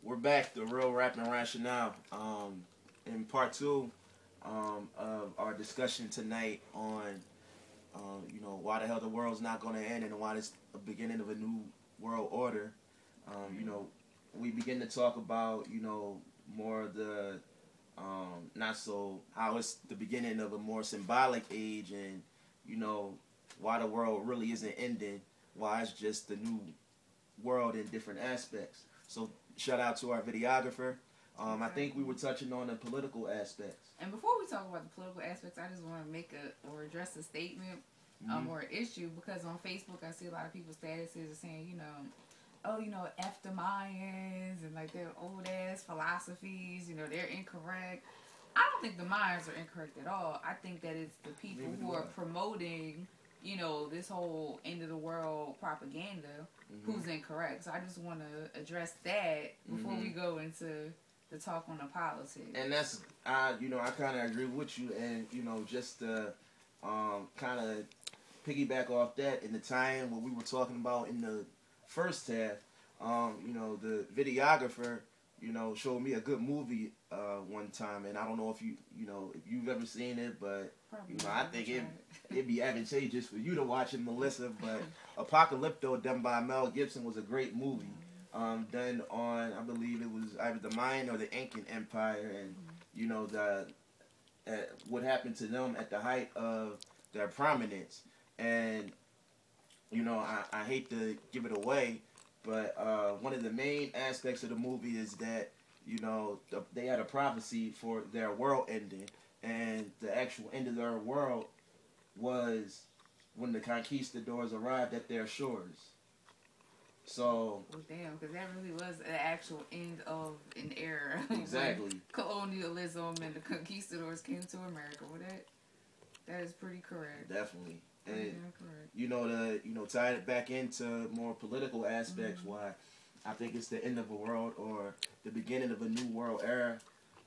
We're back, the real Rap Rationale. In part two of our discussion tonight on, why the hell the world's not going to end and why it's the beginning of a new world order. We begin to talk about, more of the, not so, how it's the beginning of a more symbolic age and, why the world really isn't ending, why it's just the new world in different aspects. So shout out to our videographer. I think we were touching on the political aspects. And before we talk about the political aspects, I just want to make address a statement or an issue, because on Facebook I see a lot of people's statuses saying, F the Mayans and like their old ass philosophies, they're incorrect. I don't think the Mayans are incorrect at all. I think that it's the people who are promoting, this whole end of the world propaganda who's incorrect. So I just want to address that before we go into the talk on the politics. And that's, I kind of agree with you. And, just to kind of piggyback off that, in the time what we were talking about in the first half, the videographer, showed me a good movie one time, and I don't know if if you've ever seen it, but I think it'd be advantageous for you to watch it, Melissa. But Apocalypto, done by Mel Gibson, was a great movie. Done on, I believe it was either the Mayan or the Incan Empire, and what happened to them at the height of their prominence. And I hate to give it away, but one of the main aspects of the movie is that they had a prophecy for their world ending, and the actual end of their world was when the conquistadors arrived at their shores. So, well, damn, because that really was an actual end of an era. Exactly. Colonialism and the conquistadors came to America. Well, that is pretty correct. Definitely. And tie it back into more political aspects, why I think it's the end of a world or the beginning of a new world era,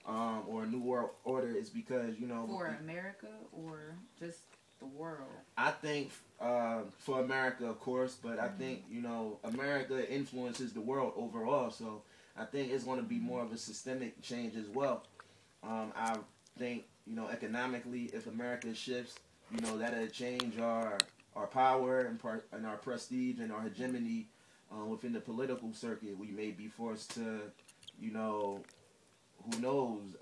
or a new world order, is because for America or just the world. I think for America, of course, but I think America influences the world overall, so I think it's going to be more of a systemic change as well. I think economically, if America shifts, that'll change our power and our prestige and our hegemony within the political circuit. We may be forced to, who knows,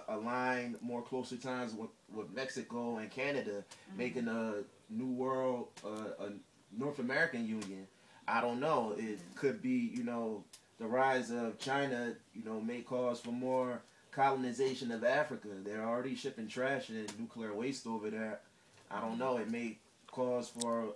align more closer ties with Mexico and Canada, making a new world, a North American Union. I don't know. It could be, the rise of China, may cause for more colonization of Africa. They're already shipping trash and nuclear waste over there. I don't know. It may cause for,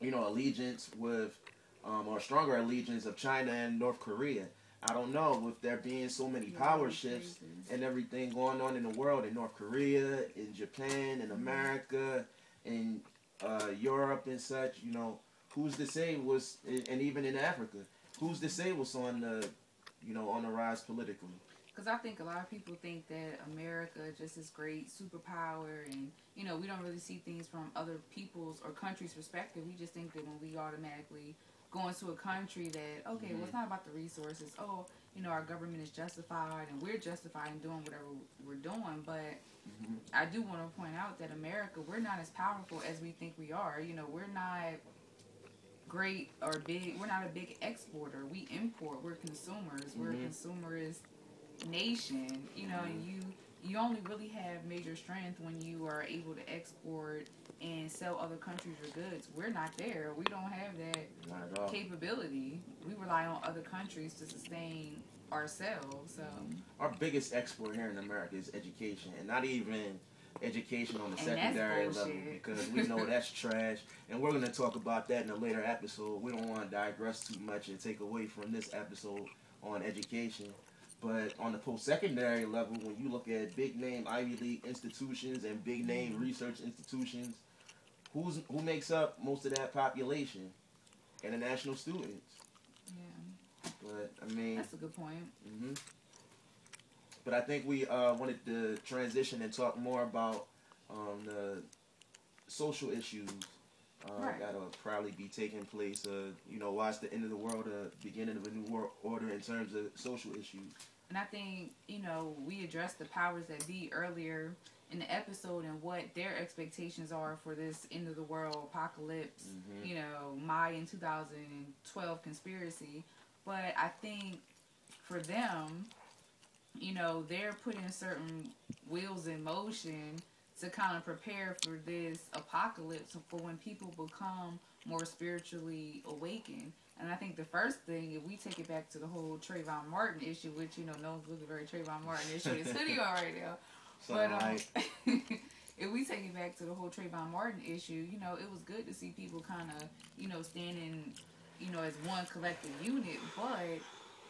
allegiance with, or stronger allegiance of China and North Korea. I don't know, with there being so many power shifts and everything going on in the world, in North Korea, in Japan, in America, in Europe and such, who's to say and even in Africa, who's to say what's on the, on the rise politically? Because I think a lot of people think that America just is great superpower, and we don't really see things from other people's or countries' perspective. We just think that when we automatically go into a country that, well, it's not about the resources. Our government is justified and we're justified in doing whatever we're doing. But I do want to point out that America, we're not as powerful as we think we are. We're not great or big. We're not a big exporter. We import. We're consumers. We're a consumerist nation. And you only really have major strength when you are able to export and sell other countries your goods. We're not there. We don't have that capability. We rely on other countries to sustain ourselves. So our biggest export here in America is education, and not even education on the secondary level, because we know that's trash. And we're going to talk about that in a later episode. We don't want to digress too much and take away from this episode on education. But on the post-secondary level, when you look at big-name Ivy League institutions and big-name research institutions, who makes up most of that population? International students. Yeah. But, I mean... That's a good point. But I think we wanted to transition and talk more about the social issues Right. That'll probably be taking place. Watch the end of the world, beginning of a new world order in terms of social issues. And I think, we addressed the powers that be earlier in the episode and what their expectations are for this end of the world apocalypse, Mayan 2012 conspiracy. But I think for them, they're putting certain wheels in motion to kind of prepare for this apocalypse for when people become more spiritually awakened. And I think the first thing, if we take it back to the whole Trayvon Martin issue, which, no one's looking very Trayvon Martin issue, this hoodie on right now. But if we take it back to the whole Trayvon Martin issue, it was good to see people kind of, standing, as one collective unit. But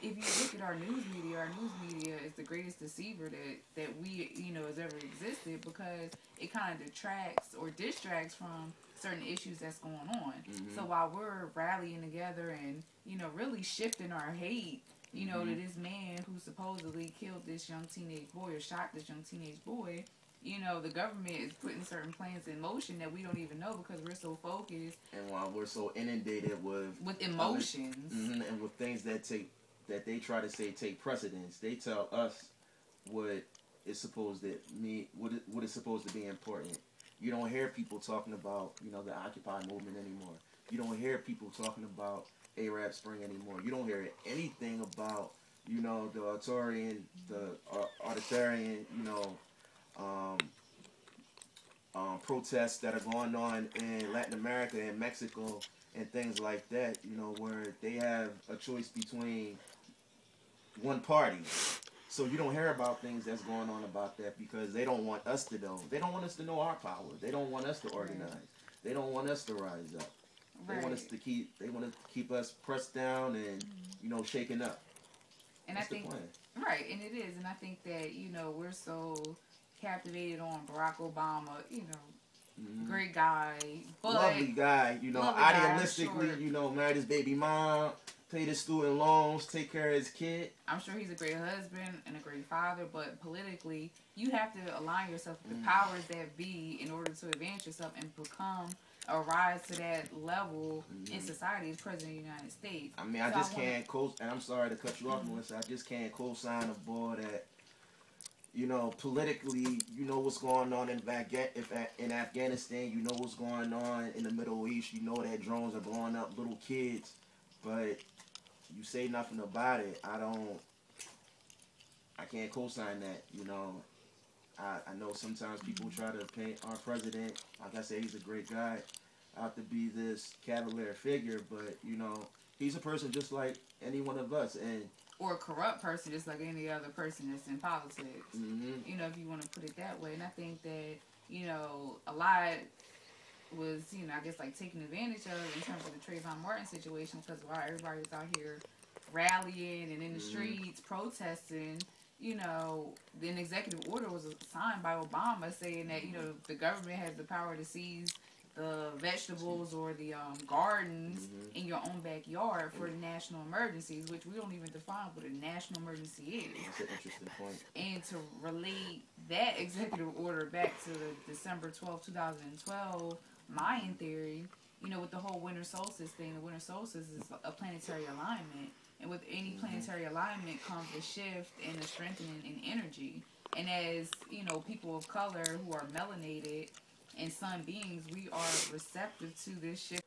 if you look at our news media is the greatest deceiver that we, has ever existed, because it kind of detracts or distracts from certain issues that's going on. So while we're rallying together and, really shifting our hate, to this man who supposedly killed this young teenage boy or shot this young teenage boy, the government is putting certain plans in motion that we don't even know because we're so focused. And while we're so inundated with emotions. And with things that they try to say take precedence, they tell us what is supposed to what is supposed to be important. You don't hear people talking about, the Occupy movement anymore. You don't hear people talking about Arab Spring anymore. You don't hear anything about, the authoritarian, protests that are going on in Latin America and Mexico and things like that, where they have a choice between one party. So you don't hear about things that's going on about that because they don't want us to know. They don't want us to know our power. They don't want us to organize. Right. They don't want us to rise up. Right. They want us to keep us pressed down and shaken up. And that's the plan. Right, and it is. And I think that we're so captivated on Barack Obama. Great guy, but lovely guy. Idealistically, married his baby mom. Pay his student loans, take care of his kid. I'm sure he's a great husband and a great father, but politically, you have to align yourself with the powers that be in order to advance yourself and or rise to that level in society as President of the United States. I mean, I can't and I'm sorry to cut you off, Melissa, I just can't co-sign a boy that, politically, what's going on in Afghanistan, what's going on in the Middle East, that drones are blowing up little kids, but you say nothing about it. I can't co-sign that, I know sometimes people try to paint our president, like I said, he's a great guy, out to be this cavalier figure, but, he's a person just like any one of us, or a corrupt person just like any other person that's in politics, if you want to put it that way. And I think that, a lot was, I guess, like taken advantage of in terms of the Trayvon Martin situation, because while everybody was out here rallying and in the streets protesting, an executive order was signed by Obama saying that, the government has the power to seize the vegetables or the gardens in your own backyard for national emergencies, which we don't even define what a national emergency is. That's an interesting point. And to relate that executive order back to the December 12, 2012 Mayan theory, with the whole winter solstice thing. The winter solstice is a planetary alignment. And with any planetary alignment comes a shift and a strengthening in energy. And as, people of color who are melanated and sun beings, we are receptive to this shift